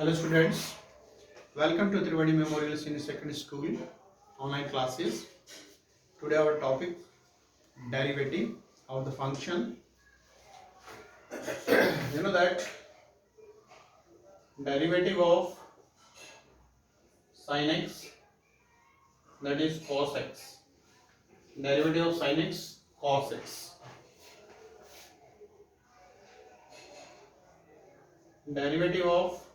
Hello students, welcome to Trivedi Memorial Senior Secondary School online classes. Today our topic derivative of the function. You know that derivative of sin x, that is cos x. Derivative of sin x cos x. Derivative of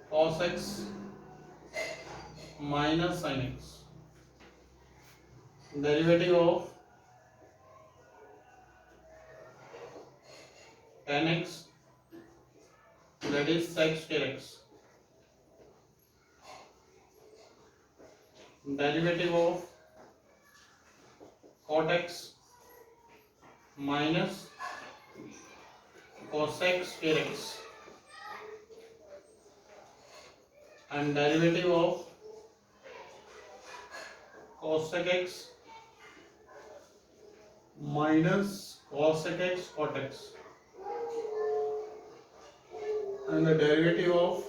cos x minus sin x. Derivative of tan x, that is sec square x. Derivative of cot x minus cosec square x, and derivative of cosec x minus cosec x cot x, and the derivative of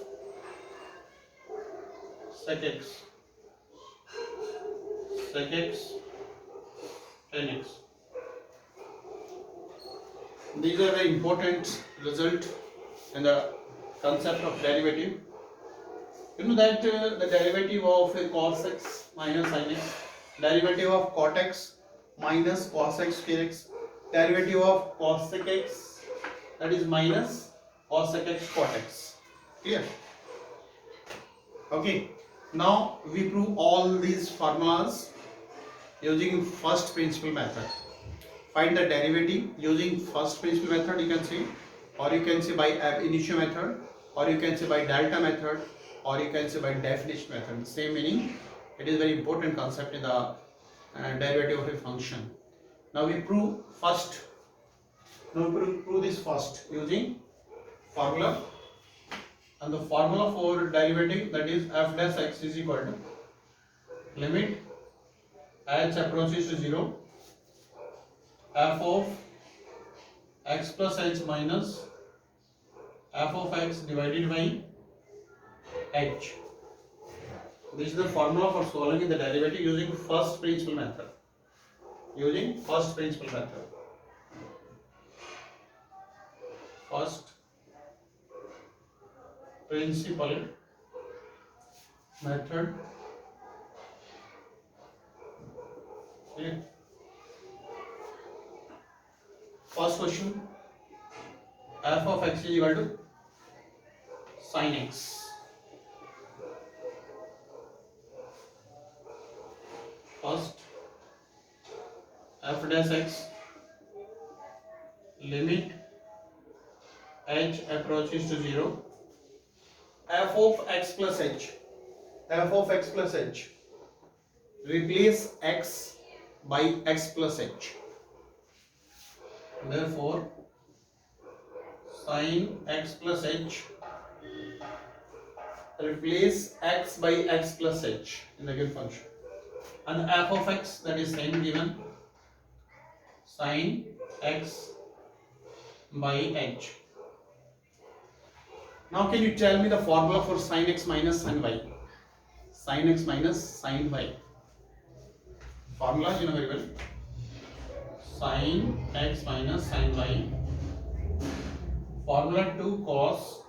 sec x tan x. These are very important result in the concept of derivative. You know that the derivative of cos x minus sin x, derivative of cot x minus cos x square x, derivative of cosec x, that is minus cosec x cot x. Clear? Okay. Now we prove all these formulas using first principle method. Find the derivative using first principle method, you can see, or you can say by ab initio method, or you can say by delta method, or you can say by definition method. Same meaning. It is very important concept in the derivative of a function. Now we prove first. Now prove this first using formula, and the formula for derivative, that is f dash x is equal to limit h approaches to 0 f of x plus h minus f of x divided by h. This is the formula for solving the derivative using first principle method. Using first principle method. First principle method. Okay. First question, f of x is equal to sin x. First, f dash x limit h approaches to 0 f of x plus h, f of x plus h, replace x by x plus h. Therefore, sin x plus h replace x by x plus h in the given function, and f of x, that is same given, sin x by h. Now can you tell me the formula for sin x minus sin y? Sin x minus sin y. Formula you know very well. Sin x minus sin y. Formula 2 cos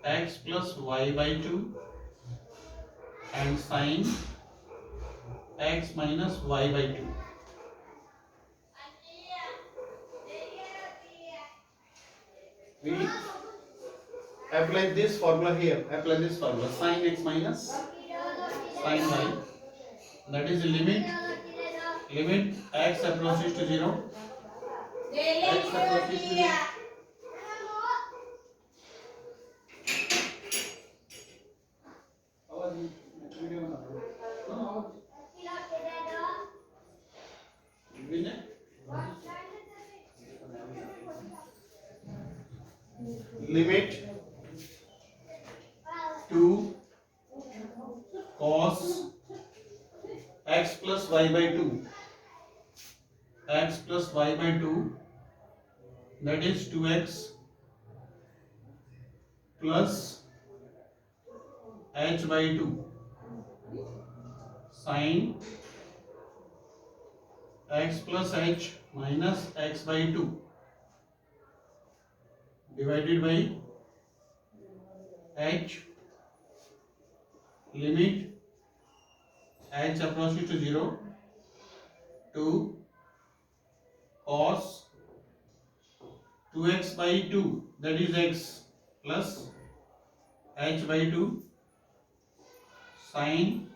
x plus y by 2 and sin x minus y by 2. We apply this formula here. Apply this formula. Sin x minus sin y. That is the limit x approaches to 0. X approaches to 0. Limit 2 cos x plus y by 2, x plus y by 2, that is 2x plus h by 2 sin x plus h minus x by 2 divided by h limit h approaches to 0 to cos 2x by 2, that is x, plus h by 2 sin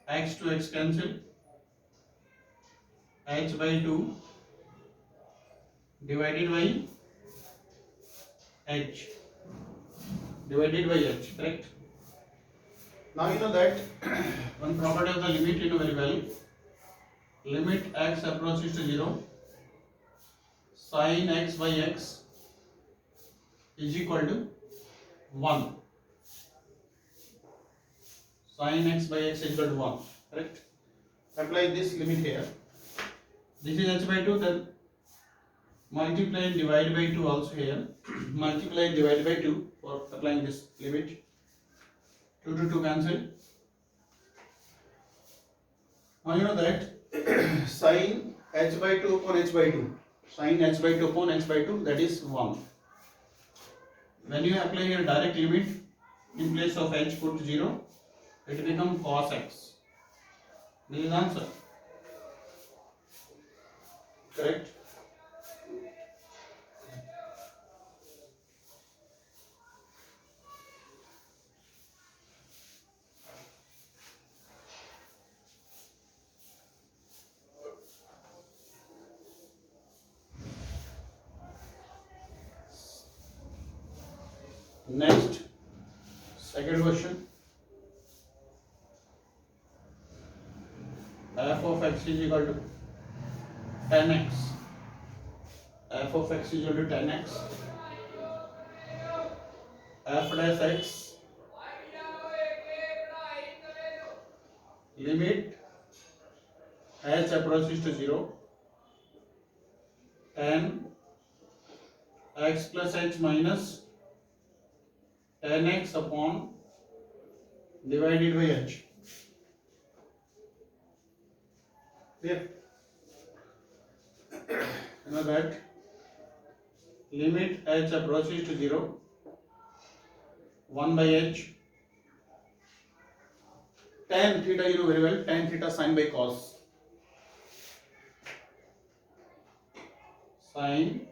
x to x cancel, h by 2 divided by h, correct? Now you know that one property of the limit you know very well. Limit x approaches to 0, sin x by x is equal to 1. Sin x by x is equal to 1, correct? Apply this limit here. This is h by 2, then multiply and divide by 2 also here. Multiply and divide by 2 for applying this limit. 2 to 2 cancel. Now you know that sin h by 2 upon h by 2, sin h by 2 upon h by 2, that is 1. When you apply your direct limit, in place of h put 0, it becomes cos x. This is answer, correct? Next, second question. F of x is equal to 10x. F of x is equal to 10x. F dash x limit h approaches to 0, 10 x plus h minus 10x upon divided by h. Clear? You know that limit h approaches to 0, 1 by h, tan theta you know very well, tan theta sin by cos, sin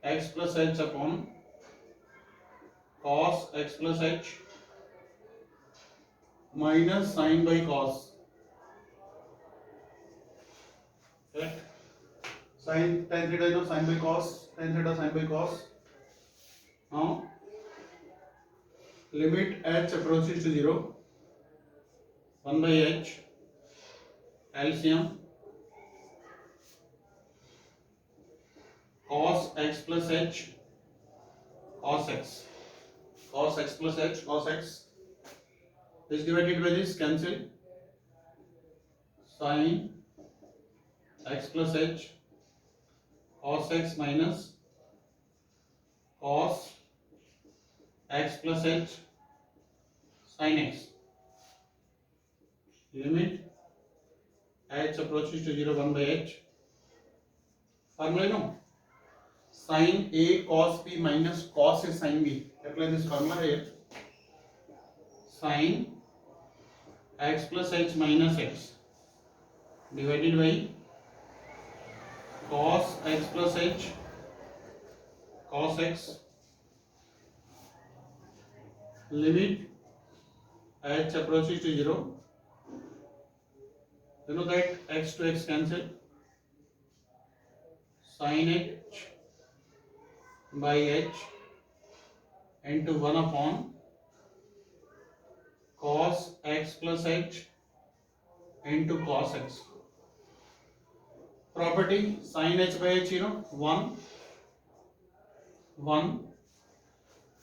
x plus h upon cos x plus h minus sin by cos, correct? Sin tan theta you know sin by cos, tan theta sin by cos. Now limit h approaches to 0, 1 by h, LCM, cos x plus h, cos x, cos x plus h, cos x, this divided by this cancel, sin x plus h, cos x minus cos x plus h, sin x. Limit h approaches to 0, 1 by h. Formula you know, sin a cos b minus cos a sin b. Apply this formula here. Sin x plus h minus x divided by cos x plus h, cos x. Limit h approaches to 0. You know that x to x cancel, sin h by h into 1 upon cos x plus h into cos x. Property sin h by h you know 1, 1.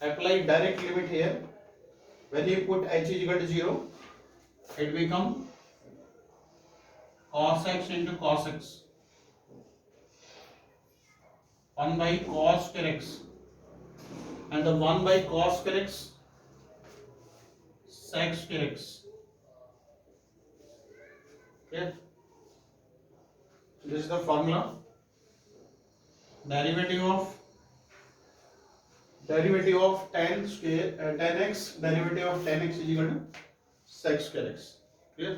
Apply direct limit here. When you put h is equal to 0, it becomes cos x into cos x, 1 by cos square x, and the 1 by cos square x sec square x. Okay, this is the formula. Derivative of tan square tan x, derivative of tan x is equal to sec square x. Clear?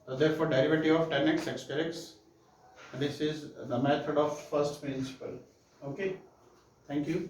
So therefore derivative of tan x sec square x, this is the method of first principle. Okay, thank you.